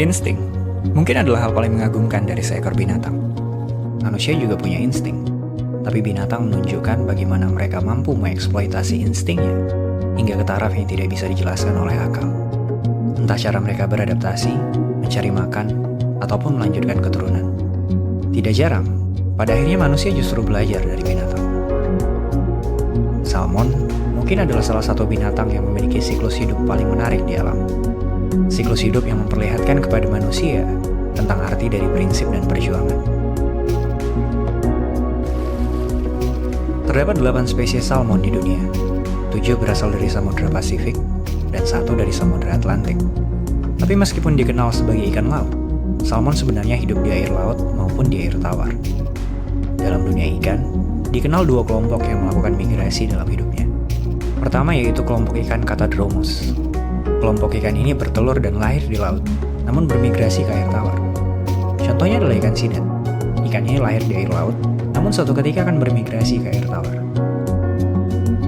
Insting mungkin adalah hal paling mengagumkan dari seekor binatang. Manusia juga punya insting, tapi binatang menunjukkan bagaimana mereka mampu mengeksploitasi instingnya hingga ke taraf yang tidak bisa dijelaskan oleh akal. Entah cara mereka beradaptasi, mencari makan, ataupun melanjutkan keturunan. Tidak jarang, pada akhirnya manusia justru belajar dari binatang. Salmon mungkin adalah salah satu binatang yang memiliki siklus hidup paling menarik di alam. Siklus hidup yang memperlihatkan kepada manusia tentang arti dari prinsip dan perjuangan. Terdapat 8 spesies salmon di dunia. 7 berasal dari Samudra Pasifik dan 1 dari Samudra Atlantik. Tapi meskipun dikenal sebagai ikan laut, salmon sebenarnya hidup di air laut maupun di air tawar. Dalam dunia ikan, dikenal 2 kelompok yang melakukan migrasi dalam hidupnya. Pertama yaitu kelompok ikan Catadromus. Kelompok ikan ini bertelur dan lahir di laut, namun bermigrasi ke air tawar. Contohnya adalah ikan sidat. Ikan ini lahir di air laut, namun suatu ketika akan bermigrasi ke air tawar.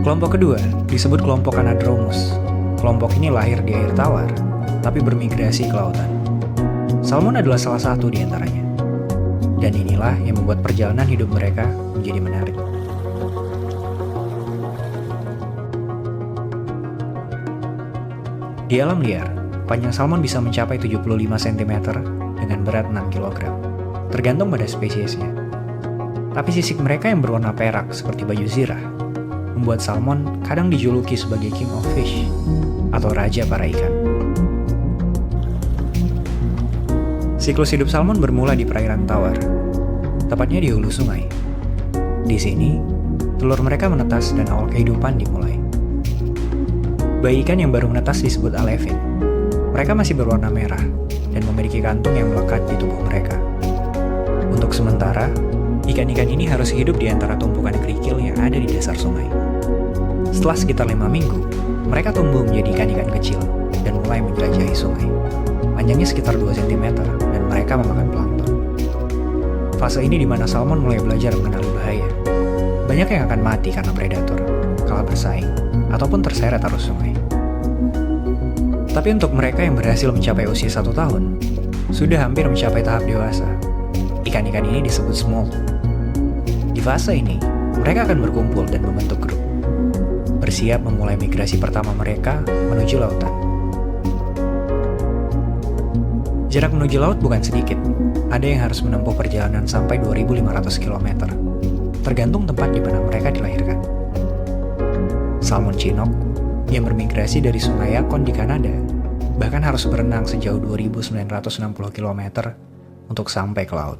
Kelompok kedua disebut kelompok Anadromous. Kelompok ini lahir di air tawar, tapi bermigrasi ke lautan. Salmon adalah salah satu di antaranya. Dan inilah yang membuat perjalanan hidup mereka menjadi menarik. Di alam liar, panjang salmon bisa mencapai 75 cm dengan berat 6 kg, tergantung pada spesiesnya. Tapi sisik mereka yang berwarna perak seperti baju zirah, membuat salmon kadang dijuluki sebagai King of Fish, atau Raja para ikan. Siklus hidup salmon bermula di perairan tawar, tepatnya di hulu sungai. Di sini, telur mereka menetas dan awal kehidupan dimulai. Bayi ikan yang baru menetas disebut alevin. Mereka masih berwarna merah dan memiliki kantung yang melekat di tubuh mereka. Untuk sementara, ikan-ikan ini harus hidup di antara tumpukan kerikil yang ada di dasar sungai. Setelah sekitar 5 minggu, mereka tumbuh menjadi ikan-ikan kecil dan mulai menjelajahi sungai. Panjangnya sekitar 2 cm dan mereka memakan plankton. Fase ini di mana salmon mulai belajar mengenali bahaya. Banyak yang akan mati karena predator, kalah bersaing, ataupun terseret arus sungai. Tapi untuk mereka yang berhasil mencapai usia 1 tahun, sudah hampir mencapai tahap dewasa. Ikan-ikan ini disebut smolt. Di fase ini, mereka akan berkumpul dan membentuk grup, bersiap memulai migrasi pertama mereka menuju lautan. Jarak menuju laut bukan sedikit, ada yang harus menempuh perjalanan sampai 2.500 km, tergantung tempat di mana mereka dilahirkan. Salmon Chinook yang bermigrasi dari Sungai Yukon di Kanada bahkan harus berenang sejauh 2.960 km untuk sampai ke laut.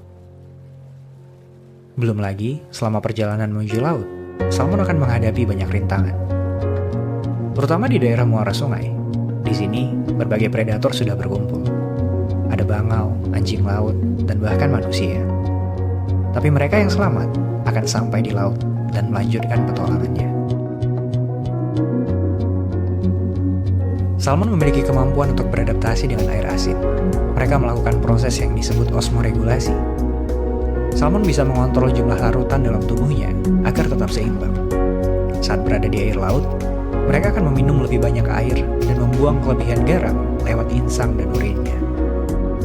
Belum lagi, selama perjalanan menuju laut, salmon akan menghadapi banyak rintangan. Terutama di daerah muara sungai. Di sini, berbagai predator sudah berkumpul. Ada bangau, anjing laut, dan bahkan manusia. Tapi mereka yang selamat akan sampai di laut dan melanjutkan petualangannya. Salmon memiliki kemampuan untuk beradaptasi dengan air asin. Mereka melakukan proses yang disebut osmoregulasi. Salmon bisa mengontrol jumlah larutan dalam tubuhnya agar tetap seimbang. Saat berada di air laut, mereka akan meminum lebih banyak air dan membuang kelebihan garam lewat insang dan urinnya.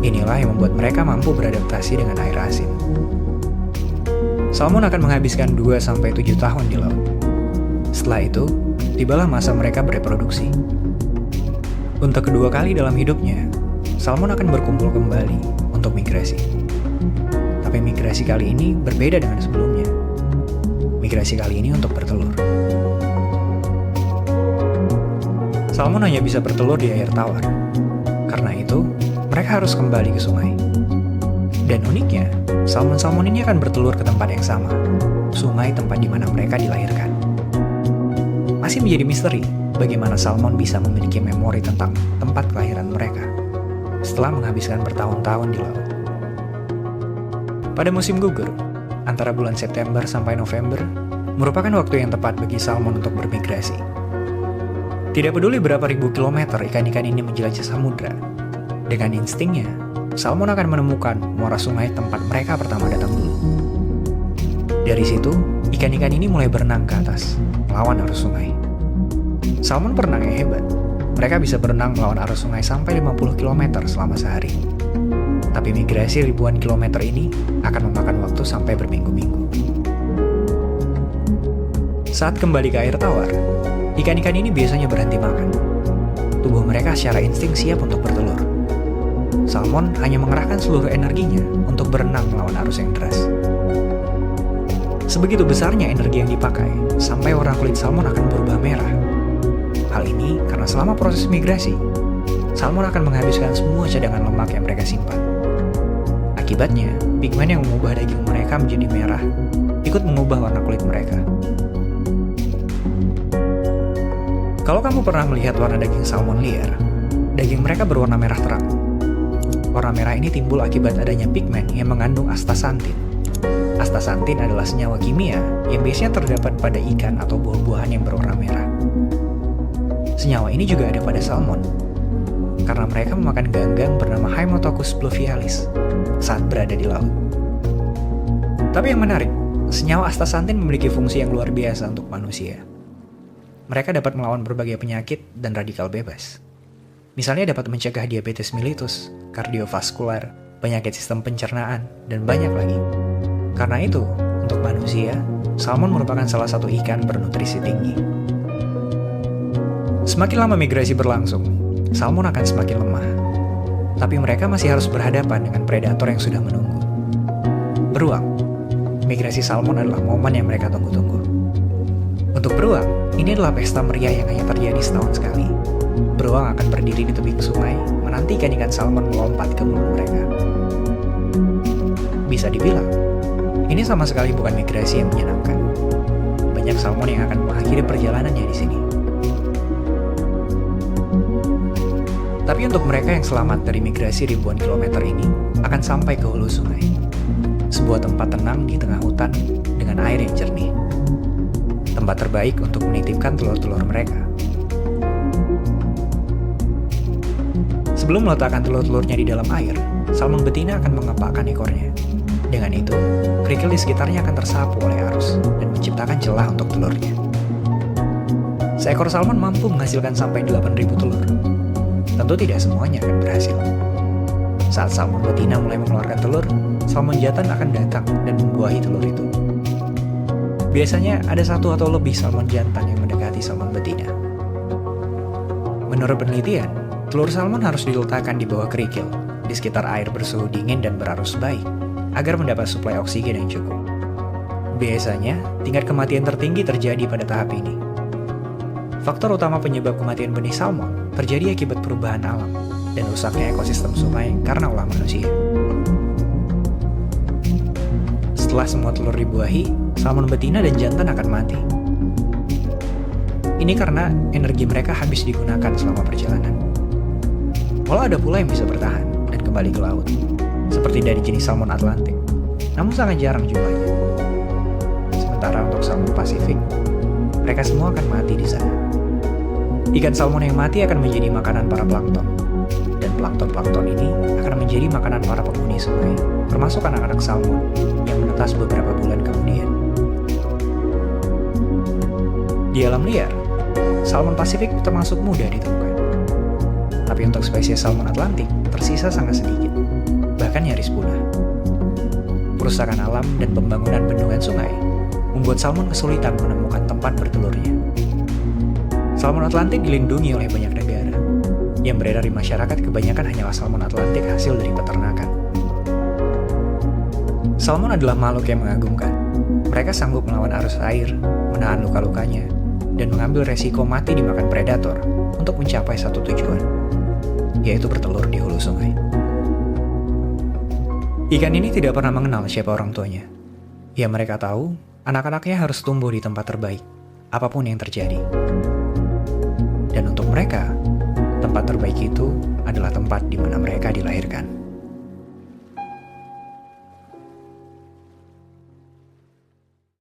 Inilah yang membuat mereka mampu beradaptasi dengan air asin. Salmon akan menghabiskan 2-7 tahun di laut. Setelah itu, tibalah masa mereka bereproduksi. Untuk kedua kali dalam hidupnya, salmon akan berkumpul kembali untuk migrasi. Tapi migrasi kali ini berbeda dengan sebelumnya. Migrasi kali ini untuk bertelur. Salmon hanya bisa bertelur di air tawar. Karena itu, mereka harus kembali ke sungai. Dan uniknya, salmon-salmon ini akan bertelur ke tempat yang sama, sungai tempat di mana mereka dilahirkan. Masih menjadi misteri bagaimana salmon bisa memiliki memori tentang tempat kelahiran mereka setelah menghabiskan bertahun-tahun di laut. Pada musim gugur, antara bulan September sampai November, merupakan waktu yang tepat bagi salmon untuk bermigrasi. Tidak peduli berapa ribu kilometer ikan-ikan ini menjelajah samudra, dengan instingnya, salmon akan menemukan muara sungai tempat mereka pertama datang dulu. Dari situ, ikan-ikan ini mulai berenang ke atas, melawan arus sungai. Salmon berenang yang hebat, Mereka bisa berenang melawan arus sungai sampai 50 km selama sehari. Tapi migrasi ribuan kilometer ini akan memakan waktu sampai berminggu-minggu. Saat kembali ke air tawar, ikan-ikan ini biasanya berhenti makan. Tubuh mereka secara insting siap untuk bertelur. Salmon hanya mengerahkan seluruh energinya untuk berenang melawan arus yang deras. Sebegitu besarnya energi yang dipakai, sampai warna kulit salmon akan berubah merah. Hal ini karena selama proses migrasi, salmon akan menghabiskan semua cadangan lemak yang mereka simpan. Akibatnya, pigmen yang mengubah daging mereka menjadi merah, ikut mengubah warna kulit mereka. Kalau kamu pernah melihat warna daging salmon liar, daging mereka berwarna merah terang. Warna merah ini timbul akibat adanya pigmen yang mengandung astaxanthin. Astaxanthin adalah senyawa kimia yang biasanya terdapat pada ikan atau buah-buahan yang berwarna merah. Senyawa ini juga ada pada salmon, karena mereka memakan ganggang bernama Haemococcus pluvialis saat berada di laut. Tapi yang menarik, senyawa astaxanthin memiliki fungsi yang luar biasa untuk manusia. Mereka dapat melawan berbagai penyakit dan radikal bebas. Misalnya dapat mencegah diabetes mellitus, kardiovaskular, penyakit sistem pencernaan, dan banyak lagi. Karena itu, untuk manusia, salmon merupakan salah satu ikan bernutrisi tinggi. Semakin lama migrasi berlangsung, salmon akan semakin lemah. Tapi mereka masih harus berhadapan dengan predator yang sudah menunggu. Beruang. Migrasi salmon adalah momen yang mereka tunggu-tunggu. Untuk beruang, ini adalah pesta meriah yang hanya terjadi setahun sekali. Beruang akan berdiri di tebing sungai, menanti ikan-ikan salmon melompat ke mulut mereka. Bisa dibilang, ini sama sekali bukan migrasi yang menyenangkan. Banyak salmon yang akan mengakhiri perjalanannya di sini. Tapi untuk mereka yang selamat dari migrasi ribuan kilometer ini, akan sampai ke hulu sungai. Sebuah tempat tenang di tengah hutan dengan air yang jernih. Tempat terbaik untuk menitipkan telur-telur mereka. Sebelum meletakkan telur-telurnya di dalam air, salmon betina akan mengepakkan ekornya. Dengan itu, kerikil di sekitarnya akan tersapu oleh arus dan menciptakan celah untuk telurnya. Seekor salmon mampu menghasilkan sampai 8.000 telur. Tentu tidak semuanya akan berhasil. Saat salmon betina mulai mengeluarkan telur, salmon jantan akan datang dan membuahi telur itu. Biasanya ada 1 atau lebih salmon jantan yang mendekati salmon betina. Menurut penelitian, telur salmon harus diletakkan di bawah kerikil, di sekitar air bersuhu dingin dan berarus baik, agar mendapat suplai oksigen yang cukup. Biasanya, tingkat kematian tertinggi terjadi pada tahap ini. Faktor utama penyebab kematian benih salmon terjadi akibat perubahan alam dan rusaknya ekosistem sungai karena ulah manusia. Setelah semua telur dibuahi, salmon betina dan jantan akan mati. Ini karena energi mereka habis digunakan selama perjalanan. Walau ada pula yang bisa bertahan dan kembali ke laut, seperti dari jenis salmon Atlantik, namun sangat jarang jumlahnya. Sementara untuk salmon Pasifik, mereka semua akan mati di sana. Ikan salmon yang mati akan menjadi makanan para plankton, dan plankton-plankton ini akan menjadi makanan para penghuni sungai, termasuk anak-anak salmon yang menetas beberapa bulan kemudian. Di alam liar, salmon Pasifik termasuk mudah ditemukan. Tapi untuk spesies salmon Atlantik tersisa sangat sedikit, bahkan nyaris punah. Perusakan alam dan pembangunan bendungan sungai membuat salmon kesulitan menemukan tempat bertelurnya. Salmon Atlantik dilindungi oleh banyak negara. Yang beredar di masyarakat kebanyakan hanyalah salmon Atlantik hasil dari peternakan. Salmon adalah makhluk yang mengagumkan. Mereka sanggup melawan arus air, menahan luka-lukanya, dan mengambil resiko mati dimakan predator untuk mencapai satu tujuan, yaitu bertelur di hulu sungai. Ikan ini tidak pernah mengenal siapa orang tuanya. Ya mereka tahu, anak-anaknya harus tumbuh di tempat terbaik, apapun yang terjadi. Dan untuk mereka, tempat terbaik itu adalah tempat di mana mereka dilahirkan.